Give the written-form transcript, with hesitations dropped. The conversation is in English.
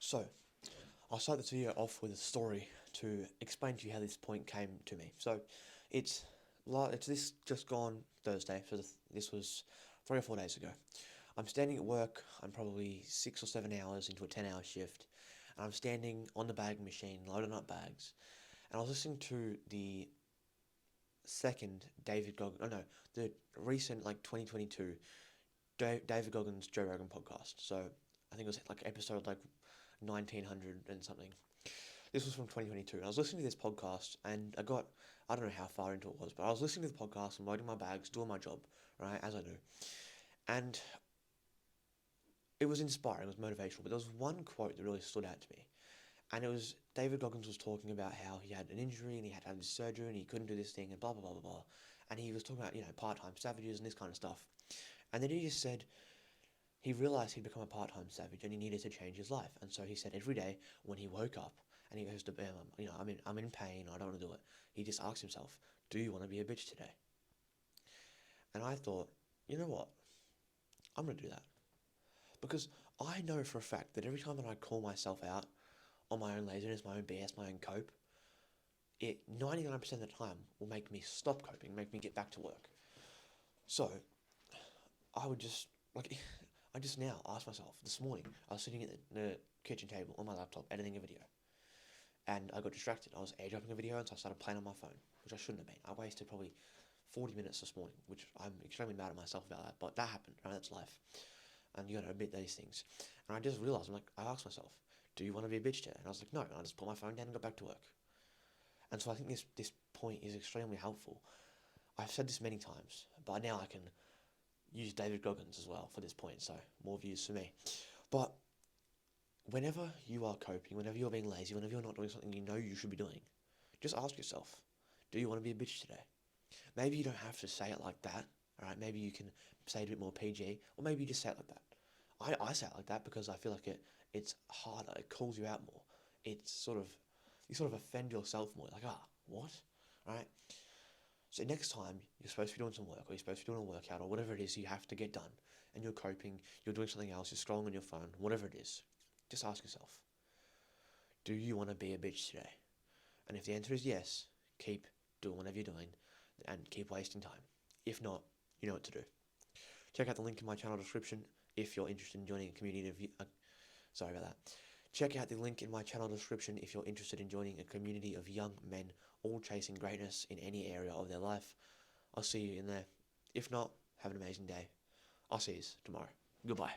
So, I'll start this video off with a story to explain to you how this point came to me. So, it's this just gone Thursday, so this was 3 or 4 days ago. I'm standing at work, I'm probably 6 or 7 hours into a 10-hour shift, and I'm standing on the bag machine, loading up bags, and I was listening to the second David Goggins, oh no, the recent, 2022, David Goggins Joe Rogan podcast. So, I think it was episode 1900 and something. This was from 2022, and I was listening to this podcast, and I don't know how far into it was, but I was listening to the podcast, I'm loading my bags, doing my job, right, as I do, and it was inspiring, it was motivational, but there was one quote that really stood out to me, and it was David Goggins was talking about how he had an injury, and he had to have this surgery, and he couldn't do this thing, and blah, blah, blah, blah, blah, and he was talking about, part-time savages and this kind of stuff, and then he just said, he realized he'd become a part-time savage and he needed to change his life. And so he said every day when he woke up and he goes to, I'm in pain, I don't want to do it. He just asks himself, do you want to be a bitch today? And I thought, you know what? I'm going to do that. Because I know for a fact that every time that I call myself out on my own laziness, my own BS, my own cope, it 99% of the time will make me stop coping, make me get back to work. So, I would just, I just now asked myself, this morning, I was sitting at the kitchen table on my laptop editing a video, and I got distracted. I was airdropping a video, and so I started playing on my phone, which I shouldn't have been. I wasted probably 40 minutes this morning, which I'm extremely mad at myself about that, but that happened, right? That's life. And you gotta admit these things. And I just realized, I asked myself, do you want to be a bitch today? And I was like, no, and I just put my phone down and got back to work. And so I think this point is extremely helpful. I've said this many times, but now I can use David Goggins as well for this point, so more views for me. But whenever you are coping, whenever you're being lazy, whenever you're not doing something you know you should be doing, just ask yourself, do you want to be a bitch today? Maybe you don't have to say it like that, alright? Maybe you can say it a bit more PG, or maybe you just say it like that. I say it like that because I feel like it's harder, it calls you out more. You sort of offend yourself more, what? Right? So next time you're supposed to be doing some work, or you're supposed to be doing a workout, or whatever it is you have to get done, and you're coping, you're doing something else, you're scrolling on your phone, whatever it is, just ask yourself, do you want to be a bitch today? And if the answer is yes, keep doing whatever you're doing, and keep wasting time. If not, you know what to do. Check out the link in my channel description if you're interested in joining a community of... sorry about that. Check out the link in my channel description if you're interested in joining a community of young men all chasing greatness in any area of their life. I'll see you in there. If not, have an amazing day. I'll see you tomorrow. Goodbye.